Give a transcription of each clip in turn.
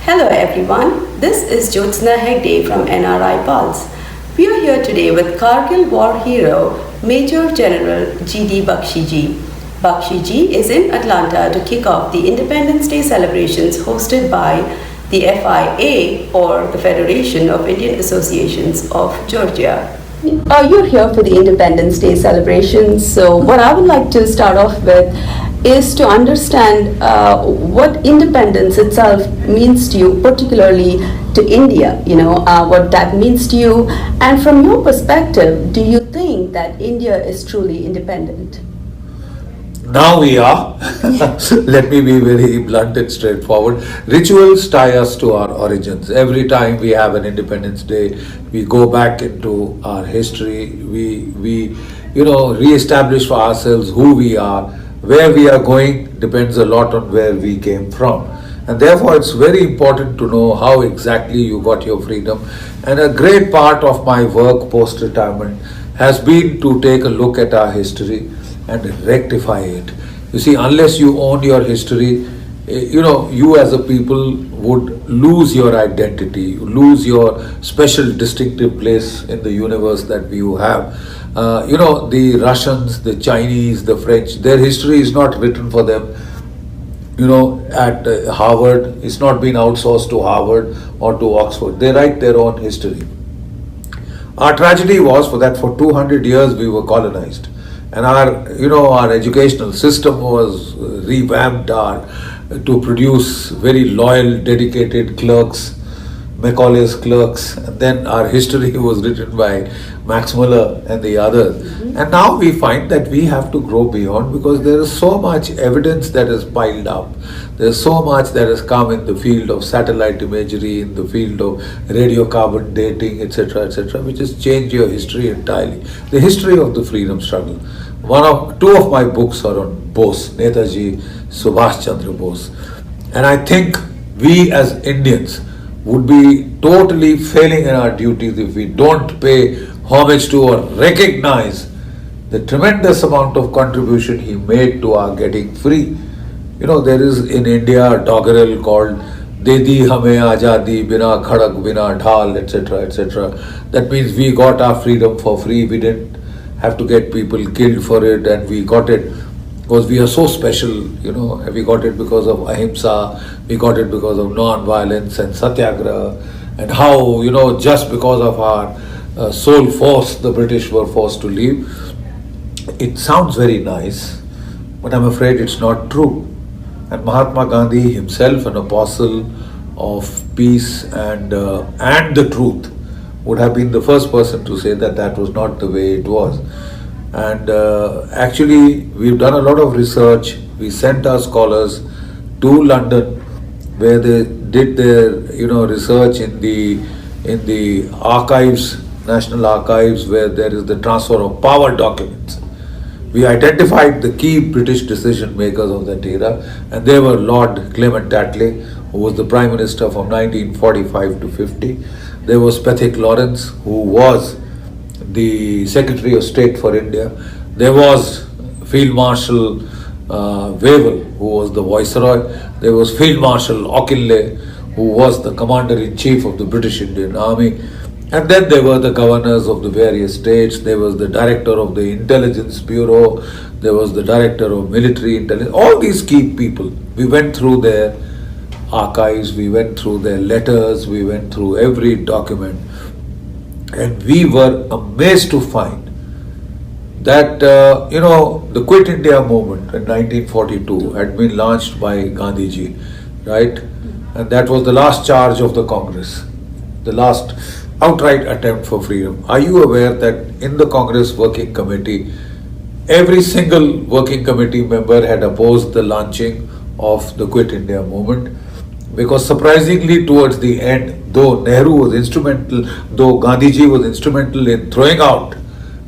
Hello everyone, this is Jyotsna Hegde from NRI Pulse. We are here today with Kargil war hero Major General G.D. Bakshi ji. Bakshi ji is in Atlanta to kick off the Independence Day celebrations hosted by the FIA, or the Federation of Indian Associations of Georgia. You're here for the Independence Day celebrations, so what I would like to start off with is to understand what independence itself means to you, particularly to India, what that means to you. And from your perspective, do you think that India is truly independent? Now we are. Let me be very blunt and straightforward. Rituals tie us to our origins. Every time we have an Independence Day, we go back into our history. We re-establish for ourselves who we are. Where we are going depends a lot on where we came from. And therefore, it's very important to know how exactly you got your freedom. And a great part of my work post-retirement has been to take a look at our history and rectify it. You see, unless you own your history, you as a people would lose your identity, lose your special distinctive place in the universe that you have. The Russians, the Chinese, the French, their history is not written for them. At Harvard, it's not been outsourced to Harvard or to Oxford. They write their own history. Our tragedy was for 200 years we were colonized. And our educational system was revamped to produce very loyal, dedicated clerks, Macaulay's clerks. And then our history was written by Max Muller and the others. Mm-hmm. And now we find that we have to grow beyond, because there is so much evidence that is piled up. There's so much that has come in the field of satellite imagery, in the field of radiocarbon dating, etc., which has changed your history entirely. The history of the freedom struggle. Two of my books are on Bose, Netaji Subhash Chandra Bose. And I think we as Indians would be totally failing in our duties if we don't pay homage to or recognize the tremendous amount of contribution he made to our getting free. There is in India a doggerel called Dedi Hame Ajadi Bina Khadak Bina Dhal, etc. That means we got our freedom for free. We didn't have to get people killed for it, and we got it because we are so special. We got it because of ahimsa, we got it because of non-violence and satyagraha, and how just because of our sole force the British were forced to leave. It sounds very nice, but I'm afraid it's not true. And Mahatma Gandhi himself, an apostle of peace and the truth, would have been the first person to say that was not the way it was. And actually, we've done a lot of research. We sent our scholars to London, where they did their research in the archives, National Archives, where there is the transfer of power documents. We identified the key British decision makers of that era, and they were Lord Clement Attlee, who was the Prime Minister from 1945 to 50. There was Pethick Lawrence, who was the Secretary of State for India. There was Field Marshal Wavell, who was the Viceroy. There was Field Marshal Auchinleck, who was the Commander-in-Chief of the British Indian Army. And then there were the governors of the various states. There was the Director of the Intelligence Bureau. There was the Director of Military Intelligence. All these key people. We went through their archives, we went through their letters, we went through every document, and we were amazed to find that the Quit India movement in 1942 had been launched by Gandhiji, right? And that was the last charge of the Congress, the last outright attempt for freedom. Are you aware that in the Congress Working Committee, every single working committee member had opposed the launching of the Quit India movement? Because surprisingly, towards the end, though Gandhiji was instrumental in throwing out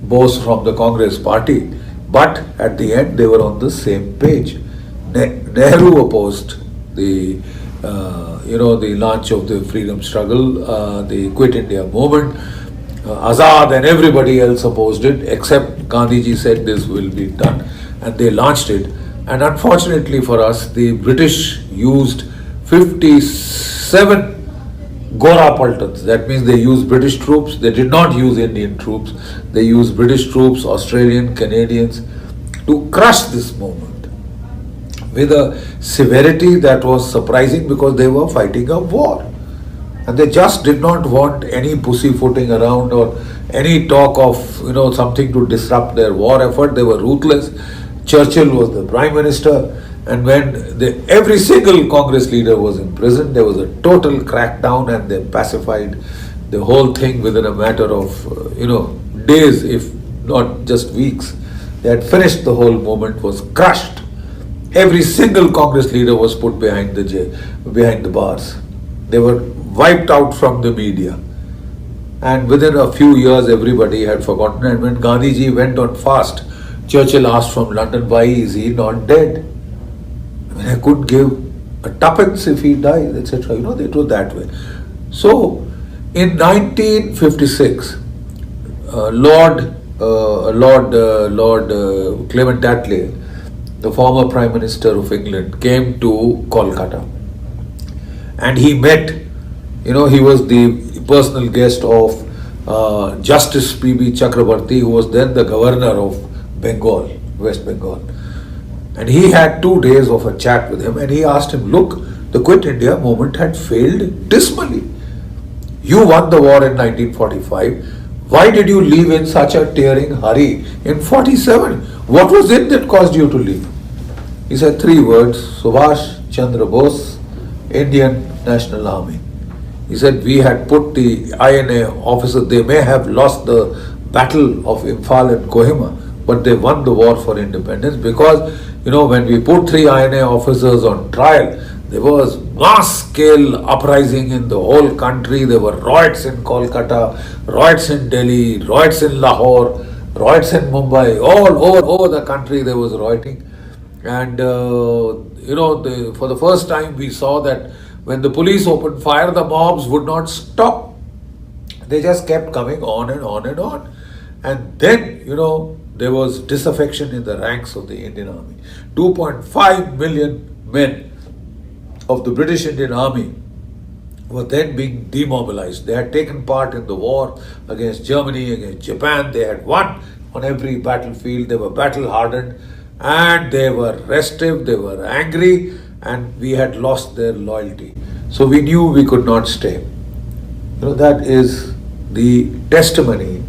Bose from the Congress party, but at the end they were on the same page. Nehru opposed the launch of the freedom struggle, the Quit India movement. Azad and everybody else opposed it, except Gandhiji said this will be done, and they launched it. And unfortunately for us, the British used 56 7 Gora Paltans. That means they used British troops. They did not use Indian troops. They used British troops, Australian, Canadians to crush this movement with a severity that was surprising because they were fighting a war. And they just did not want any pussyfooting around or any talk of something to disrupt their war effort. They were ruthless. Churchill was the prime minister, and when every single Congress leader was in prison, there was a total crackdown, and they pacified the whole thing within a matter of days, if not just weeks. They had finished the whole movement, was crushed. Every single Congress leader was put behind the bars. They were wiped out from the media. And within a few years, everybody had forgotten. And when Gandhiji went on fast, Churchill asked from London, why is he not dead? I mean, I could give a tuppence if he dies, etc. It was that way. So, in 1956, Lord Clement Attlee, the former Prime Minister of England, came to Kolkata. And he met, he was the personal guest of Justice P.B. Chakrabarti, who was then the governor of Bengal, West Bengal. And he had 2 days of a chat with him, and he asked him, look, the Quit India movement had failed dismally. You won the war in 1945. Why did you leave in such a tearing hurry in 47? What was it that caused you to leave? He said 3 words, Subhash Chandra Bose, Indian National Army. He said, we had put the INA officers, they may have lost the battle of Imphal and Kohima, but they won the war for independence because, when we put 3 INA officers on trial, there was mass scale uprising in the whole country. There were riots in Kolkata, riots in Delhi, riots in Lahore, riots in Mumbai, all over the country there was rioting. And, for the first time we saw that when the police opened fire, the mobs would not stop. They just kept coming on and on and on. And then, there was disaffection in the ranks of the Indian Army. 2.5 million men of the British Indian Army were then being demobilized. They had taken part in the war against Germany, against Japan. They had won on every battlefield. They were battle hardened and they were restive, they were angry, and we had lost their loyalty. So we knew we could not stay. That is the testimony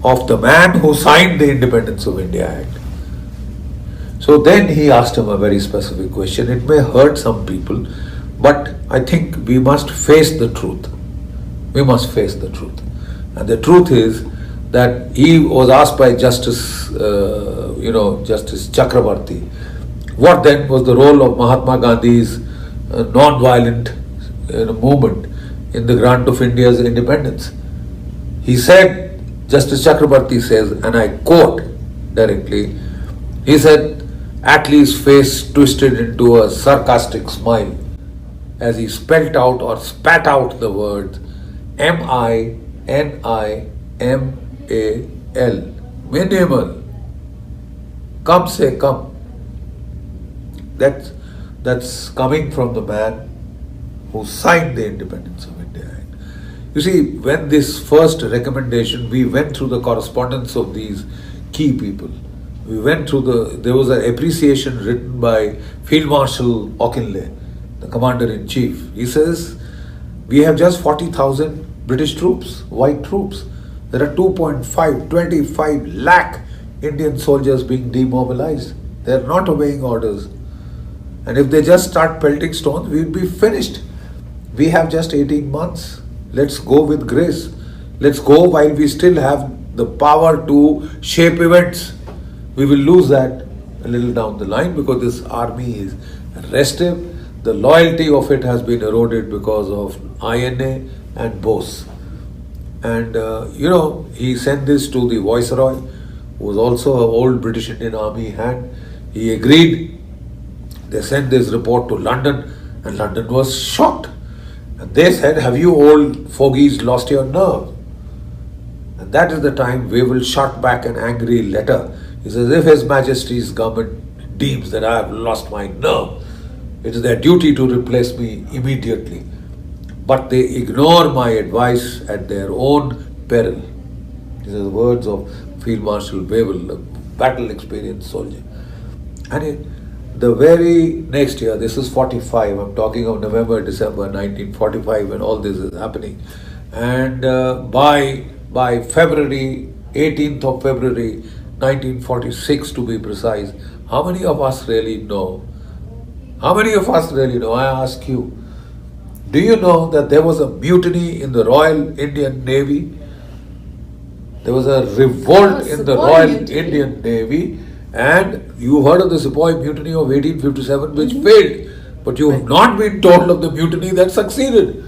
of the man who signed the Independence of India Act. So then he asked him a very specific question. It may hurt some people, but I think we must face the truth. We must face the truth. And the truth is that he was asked by Justice Chakrabarti, what then was the role of Mahatma Gandhi's non-violent movement in the grant of India's independence? He said, Justice Chakrabarti says, and I quote directly, he said, Attlee's face twisted into a sarcastic smile as he spelt out or spat out the words M-I-N-I-M-A-L, minimal, come se come. That's coming from the man who signed the Independence of India Act. You see, when this first recommendation, we went through the correspondence of these key people. We went through there was an appreciation written by Field Marshal Auchinleck, the Commander-in-Chief. He says, we have just 40,000 British troops, white troops. There are 25 lakh Indian soldiers being demobilized. They are not obeying orders. And if they just start pelting stones, we will be finished. We have just 18 months. Let's go with grace. Let's go while we still have the power to shape events. We will lose that a little down the line because this army is restive. The loyalty of it has been eroded because of INA and Bose. And, he sent this to the Viceroy, who was also an old British Indian Army hand. He agreed. They sent this report to London, and London was shocked. And they said, have you old fogies lost your nerve? And that is the time Wavell shot back an angry letter. He says, if His Majesty's government deems that I have lost my nerve, it is their duty to replace me immediately. but they ignore my advice at their own peril. These are the words of Field Marshal Wavell, a battle experienced soldier. And the very next year, this is 45, I'm talking of November, December 1945 when all this is happening. And by February, 18th of February 1946 to be precise, how many of us really know? How many of us really know? I ask you. Do you know that there was a mutiny in the Royal Indian Navy? There was a revolt in the Royal Indian Navy, and you heard of the Sepoy Mutiny of 1857 which failed, but you have not been told of the mutiny that succeeded.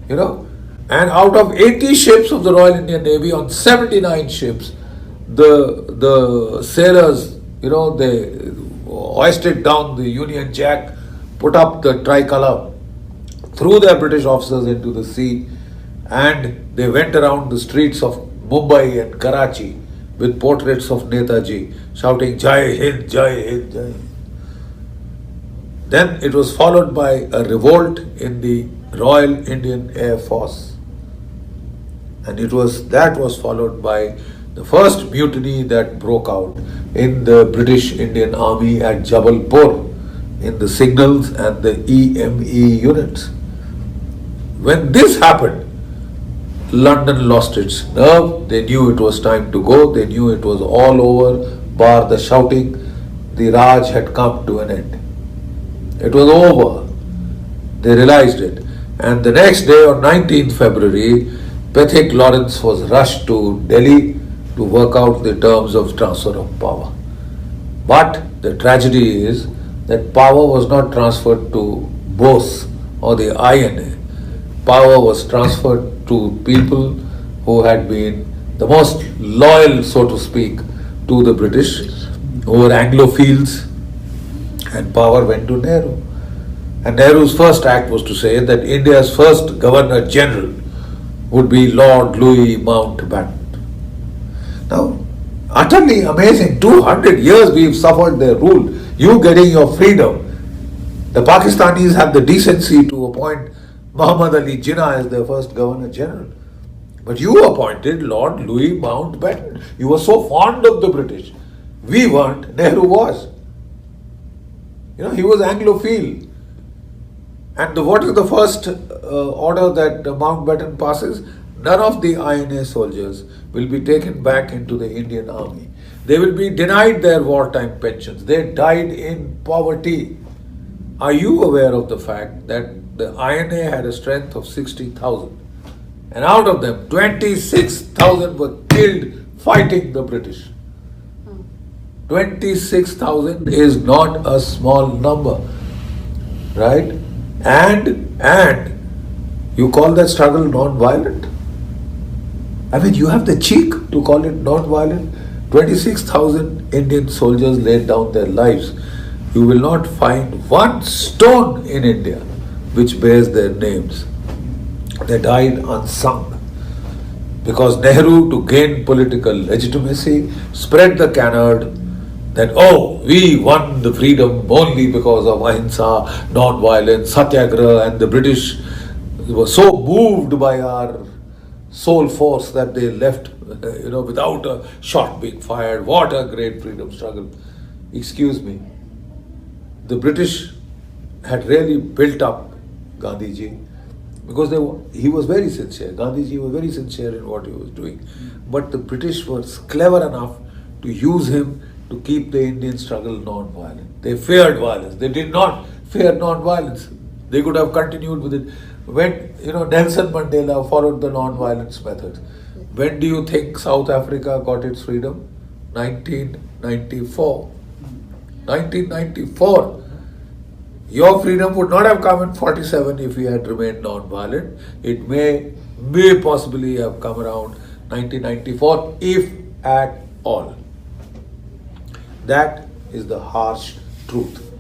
You know, and out of 80 ships of the Royal Indian Navy, on 79 ships, the sailors, they hoisted down the Union Jack, put up the tricolor, threw their British officers into the sea, and they went around the streets of Mumbai and Karachi with portraits of Netaji, shouting Jai Hind, Jai Hind, Jai Hind. Then it was followed by a revolt in the Royal Indian Air Force, and that was followed by the first mutiny that broke out in the British Indian Army at Jabalpur in the signals and the EME units. When this happened, London lost its nerve. They knew it was time to go. They knew it was all over, bar the shouting. The Raj had come to an end. It was over. They realized it. And the next day, on 19th February, Pethick Lawrence was rushed to Delhi to work out the terms of transfer of power. But the tragedy is that power was not transferred to Bose or the INA. Power was transferred to people who had been the most loyal, so to speak, to the British, who were Anglophiles, and power went to Nehru. And Nehru's first act was to say that India's first Governor General would be Lord Louis Mountbatten. Now, utterly amazing, 200 years we've suffered their rule, you getting your freedom. The Pakistanis had the decency to appoint Muhammad Ali Jinnah as their first Governor General. But you appointed Lord Louis Mountbatten. You were so fond of the British. We weren't, Nehru was. He was Anglophile. And what is the first order that Mountbatten passes? None of the INA soldiers will be taken back into the Indian Army. They will be denied their wartime pensions. They died in poverty. Are you aware of the fact that the INA had a strength of 60,000? And out of them, 26,000 were killed fighting the British. 26,000 is not a small number, right? And you call that struggle non-violent? I mean, you have the cheek to call it non-violent. 26,000 Indian soldiers laid down their lives. You will not find one stone in India which bears their names. They died unsung. Because Nehru, to gain political legitimacy, spread the canard that, we won the freedom only because of ahimsa, non-violence, satyagraha, and the British were so moved by our soul force that they left, without a shot being fired. What a great freedom struggle. Excuse me. The British had really built up Gandhiji because he was very sincere. Gandhiji was very sincere in what he was doing. But the British were clever enough to use him to keep the Indian struggle non-violent. They feared violence. They did not fear non-violence. They could have continued with it. When Nelson Mandela followed the non-violence methods. When do you think South Africa got its freedom? 1994. 1994. Your freedom would not have come in 47 if we had remained non-violent. It may possibly have come around 1994, if at all. That is the harsh truth.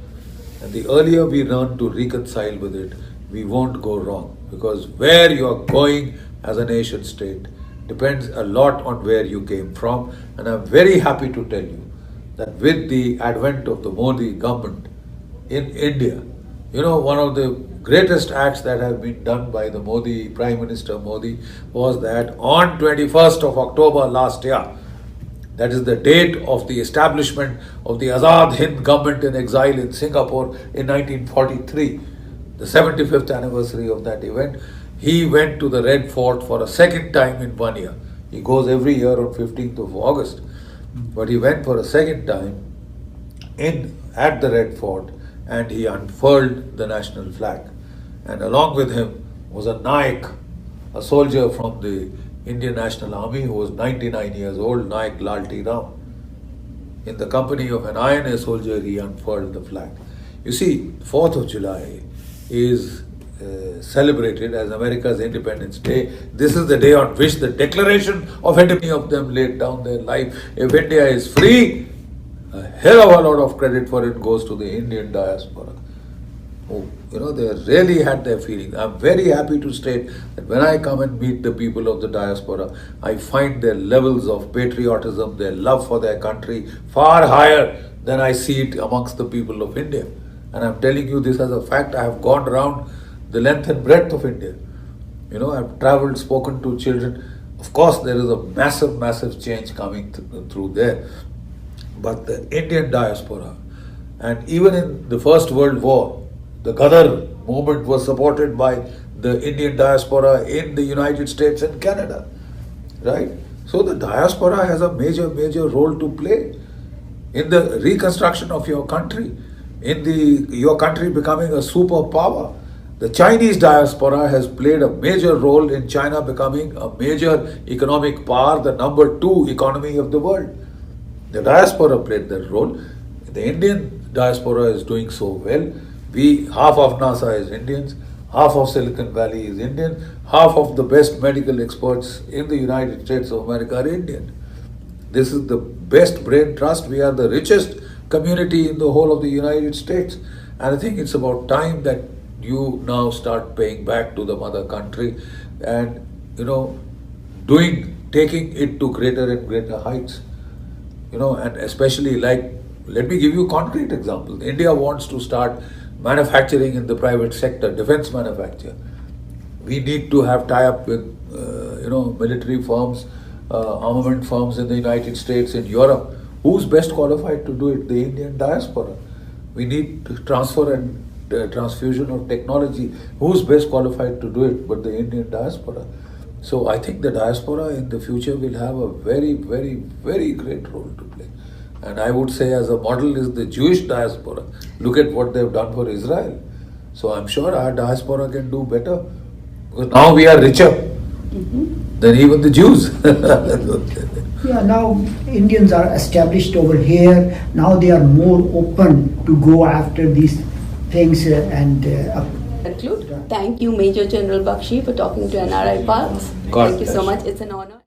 And the earlier we learn to reconcile with it, we won't go wrong. Because where you are going as a nation state depends a lot on where you came from. And I'm very happy to tell you that with the advent of the Modi government in India, You know, one of the greatest acts that have been done by the Modi, Prime Minister Modi, was that on 21st of October last year, that is the date of the establishment of the Azad Hind government in exile in Singapore in 1943, the 75th anniversary of that event, he went to the Red Fort for a second time in 1 year. He goes every year on 15th of August, but he went for a second time at the Red Fort, and he unfurled the national flag. And along with him was a Naik, a soldier from the Indian National Army who was 99 years old, Naik Lalti Ram. In the company of an INA soldier, he unfurled the flag. You see, 4th of July is celebrated as America's Independence Day. This is the day on which the Declaration of Independence of them laid down their life. If India is free, a hell of a lot of credit for it goes to the Indian diaspora. Who, they really had their feelings. I'm very happy to state that when I come and meet the people of the diaspora, I find their levels of patriotism, their love for their country far higher than I see it amongst the people of India. And I'm telling you this as a fact. I have gone around the length and breadth of India. I've traveled, spoken to children. Of course, there is a massive, massive change coming through there. But the Indian diaspora, and even in the First World War, the Ghadar movement was supported by the Indian diaspora in the United States and Canada, right? So the diaspora has a major, major role to play in the reconstruction of your country, in your country becoming a superpower. The Chinese diaspora has played a major role in China becoming a major economic power, the number 2 economy of the world. The diaspora played that role. The Indian diaspora is doing so well. Half of NASA is Indians, half of Silicon Valley is Indian, half of the best medical experts in the United States of America are Indian. This is the best brain trust. We are the richest community in the whole of the United States. And I think it's about time that you now start paying back to the mother country and, taking it to greater and greater heights. And especially let me give you concrete examples. India wants to start manufacturing in the private sector, defense manufacture. We need to have tie-up with, military firms, armament firms in the United States, in Europe. Who's best qualified to do it? The Indian diaspora. We need transfer and transfusion of technology. Who's best qualified to do it but the Indian diaspora? So I think the diaspora in the future will have a very, very, very great role to play. And I would say as a model is the Jewish diaspora. Look at what they've done for Israel. So I'm sure our diaspora can do better. Because now we are richer than even the Jews. Yeah, now Indians are established over here. Now they are more open to go after these things Conclude. Thank you, Major General Bakshi, for talking to NRI Pulse. Thank you so much. It's an honor.